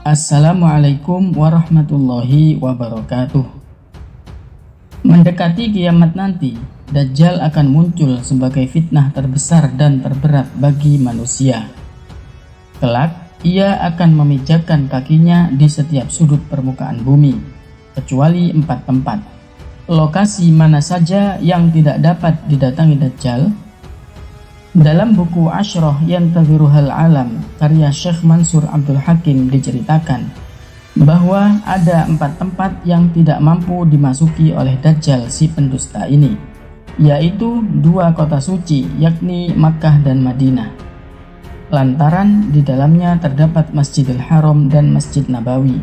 Assalamualaikum warahmatullahi wabarakatuh. Mendekati kiamat nanti, Dajjal akan muncul sebagai fitnah terbesar dan terberat bagi manusia. Kelak, ia akan memijakkan kakinya di setiap sudut permukaan bumi, kecuali 4 tempat. Lokasi mana saja yang tidak dapat didatangi Dajjal? Dalam buku Ashrah Yantadhiruhal Alam karya Syekh Mansur Abdul Hakim diceritakan bahwa ada 4 tempat yang tidak mampu dimasuki oleh Dajjal si pendusta ini, yaitu 2 kota suci yakni Makkah dan Madinah, lantaran di dalamnya terdapat Masjidil Haram dan Masjid Nabawi,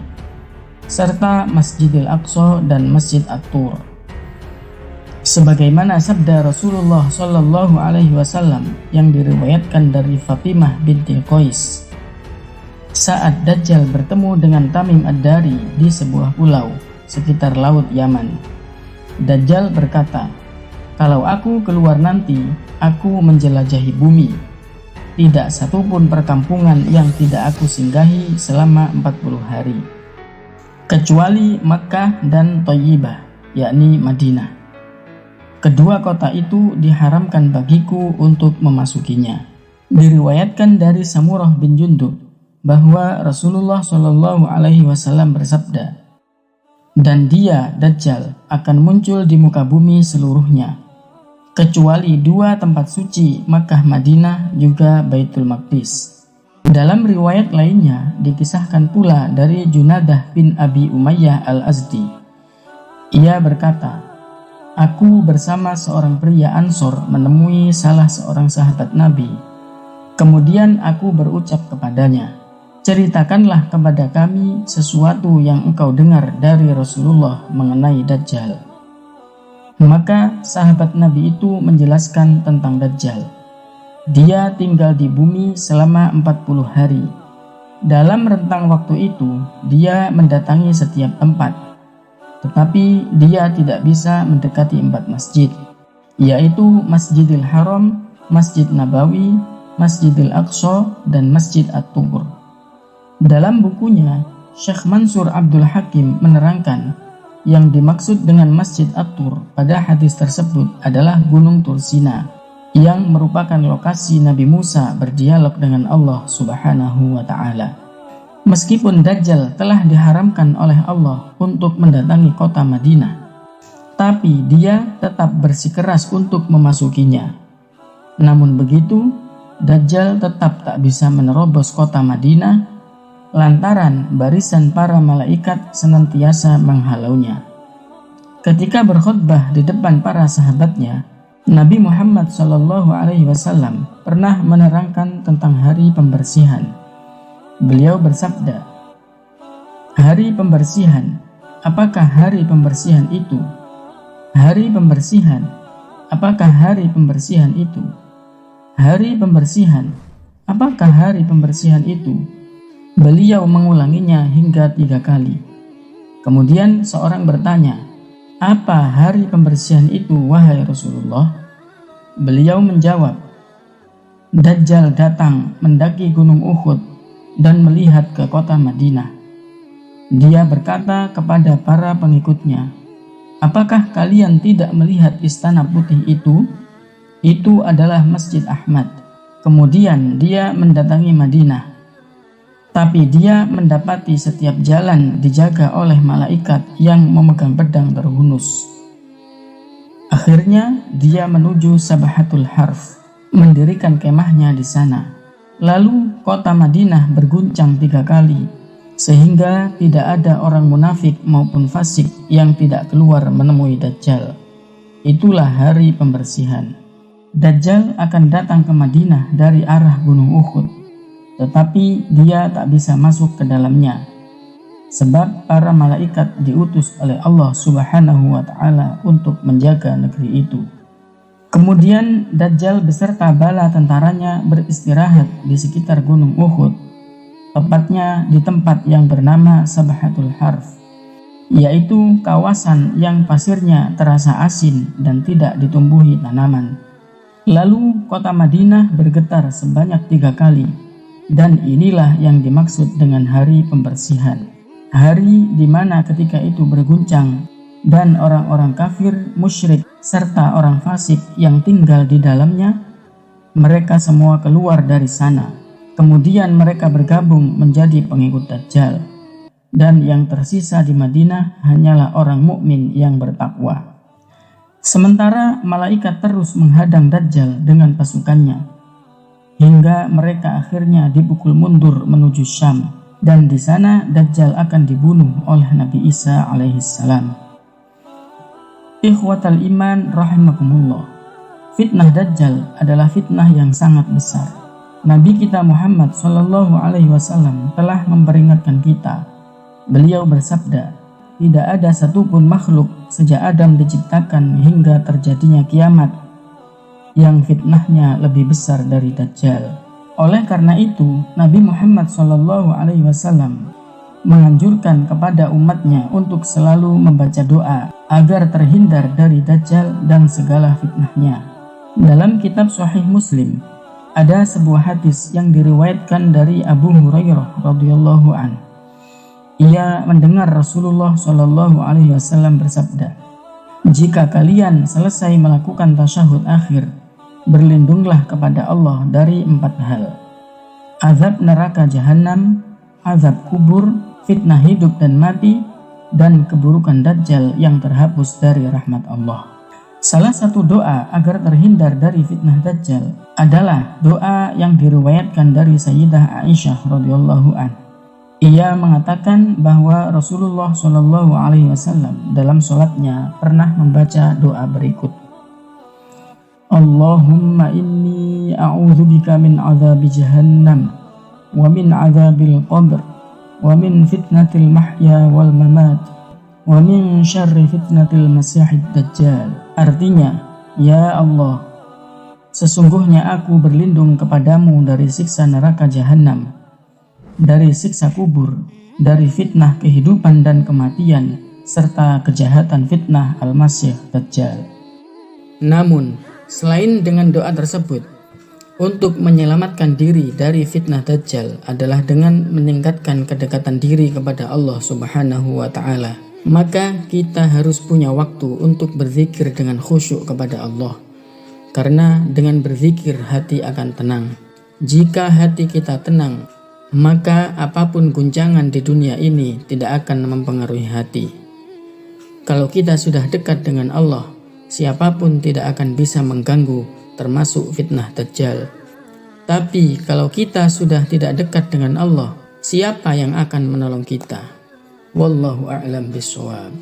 serta Masjidil Aqsa dan Masjid At-Tur. Sebagaimana sabda Rasulullah Shallallahu Alaihi Wasallam yang diriwayatkan dari Fatimah binti Qais, saat Dajjal bertemu dengan Tamim Ad-Dari di sebuah pulau sekitar Laut Yaman, Dajjal berkata, "Kalau aku keluar nanti, aku menjelajahi bumi. Tidak satupun perkampungan yang tidak aku singgahi selama 40 hari, kecuali Makkah dan Thayyibah, yakni Madinah. Kedua kota itu diharamkan bagiku untuk memasukinya." Diriwayatkan dari Samurah bin Jundub bahwa Rasulullah Shallallahu Alaihi Wasallam bersabda, "Dan dia, Dajjal, akan muncul di muka bumi seluruhnya, kecuali 2 tempat suci, Makkah Madinah juga Baitul Maqdis." Dalam riwayat lainnya dikisahkan pula dari Junadah bin Abi Umayyah Al-Azdi. Ia berkata, "Aku bersama seorang pria Ansor menemui salah seorang sahabat Nabi. Kemudian aku berucap kepadanya, 'Ceritakanlah kepada kami sesuatu yang engkau dengar dari Rasulullah mengenai Dajjal.' Maka sahabat Nabi itu menjelaskan tentang Dajjal. Dia tinggal di bumi selama 40 hari. Dalam rentang waktu itu, dia mendatangi setiap tempat. Tetapi dia tidak bisa mendekati 4 masjid, yaitu Masjidil Haram, Masjid Nabawi, Masjidil Aqsa, dan Masjid At-Tur." Dalam bukunya, Syekh Mansur Abdul Hakim menerangkan yang dimaksud dengan Masjid At-Tur pada hadis tersebut adalah Gunung Tursina, yang merupakan lokasi Nabi Musa berdialog dengan Allah Subhanahu wa Ta'ala. Meskipun Dajjal telah diharamkan oleh Allah untuk mendatangi kota Madinah, tapi dia tetap bersikeras untuk memasukinya. Namun begitu, Dajjal tetap tak bisa menerobos kota Madinah lantaran barisan para malaikat senantiasa menghalaunya. Ketika berkhutbah di depan para sahabatnya, Nabi Muhammad SAW pernah menerangkan tentang hari pembersihan. Beliau bersabda, "Hari pembersihan, apakah hari pembersihan itu? Hari pembersihan, apakah hari pembersihan itu? Hari pembersihan, apakah hari pembersihan itu?" Beliau mengulanginya hingga 3 kali. Kemudian seorang bertanya, "Apa hari pembersihan itu, wahai Rasulullah?" Beliau menjawab, "Dajjal datang mendaki gunung Uhud dan melihat ke kota Madinah. Dia berkata kepada para pengikutnya, 'Apakah kalian tidak melihat istana putih itu? Itu adalah Masjid Ahmad.' Kemudian dia mendatangi Madinah. Tapi dia mendapati setiap jalan dijaga oleh malaikat yang memegang pedang terhunus. Akhirnya dia menuju Sabahatul Harf, mendirikan kemahnya di sana. Lalu kota Madinah berguncang 3 kali, sehingga tidak ada orang munafik maupun fasik yang tidak keluar menemui Dajjal. Itulah hari pembersihan. Dajjal akan datang ke Madinah dari arah Gunung Uhud, tetapi dia tak bisa masuk ke dalamnya, sebab para malaikat diutus oleh Allah Subhanahu wa Ta'ala untuk menjaga negeri itu. Kemudian Dajjal beserta bala tentaranya beristirahat di sekitar Gunung Uhud, tepatnya di tempat yang bernama Sabahatul Harf, yaitu kawasan yang pasirnya terasa asin dan tidak ditumbuhi tanaman. Lalu kota Madinah bergetar sebanyak 3 kali, Dan inilah yang dimaksud dengan hari pembersihan. Hari di mana ketika itu berguncang dan orang-orang kafir, musyrik, serta orang fasik yang tinggal di dalamnya, mereka semua keluar dari sana. Kemudian mereka bergabung menjadi pengikut Dajjal. Dan yang tersisa di Madinah hanyalah orang mukmin yang bertakwa. Sementara malaikat terus menghadang Dajjal dengan pasukannya, hingga mereka akhirnya dipukul mundur menuju Syam, dan di sana Dajjal akan dibunuh oleh Nabi Isa alaihissalam. Ikhwatal iman rahimakumullah, fitnah Dajjal adalah fitnah yang sangat besar. Nabi kita Muhammad SAW telah memperingatkan kita. Beliau bersabda, tidak ada satupun makhluk sejak Adam diciptakan hingga terjadinya kiamat yang fitnahnya lebih besar dari Dajjal. Oleh karena itu, Nabi Muhammad SAW menganjurkan kepada umatnya untuk selalu membaca doa agar terhindar dari Dajjal dan segala fitnahnya. Dalam kitab Sahih Muslim, ada sebuah hadis yang diriwayatkan dari Abu Hurairah radhiyallahu anhu. Ia mendengar Rasulullah SAW bersabda, "Jika kalian selesai melakukan tasyahud akhir, berlindunglah kepada Allah dari 4 hal: azab neraka jahanam, azab kubur, fitnah hidup dan mati, dan keburukan Dajjal yang terhapus dari rahmat Allah." Salah satu doa agar terhindar dari fitnah Dajjal adalah doa yang diriwayatkan dari Sayyidah Aisyah radhiyallahu anha. Ia mengatakan bahwa Rasulullah SAW dalam sholatnya pernah membaca doa berikut. Allahumma inni a'udzubika min azabi jahannam, wa min azabil qabr, wa min fitnatil mahya wal mamat, wa min syarri fitnatil masihid dajjal. Artinya, ya Allah, sesungguhnya aku berlindung kepadamu dari siksa neraka jahanam, dari siksa kubur, dari fitnah kehidupan dan kematian, serta kejahatan fitnah Al-Masih Dajjal. Namun, selain dengan doa tersebut, untuk menyelamatkan diri dari fitnah Dajjal adalah dengan meningkatkan kedekatan diri kepada Allah Subhanahu wa Ta'ala. Maka kita harus punya waktu untuk berzikir dengan khusyuk kepada Allah, karena dengan berzikir hati akan tenang. Jika hati kita tenang, maka apapun guncangan di dunia ini tidak akan mempengaruhi hati. Kalau kita sudah dekat dengan Allah, siapapun tidak akan bisa mengganggu, termasuk fitnah Dajjal. Tapi kalau kita sudah tidak dekat dengan Allah, siapa yang akan menolong kita? Wallahu a'lam bishawab.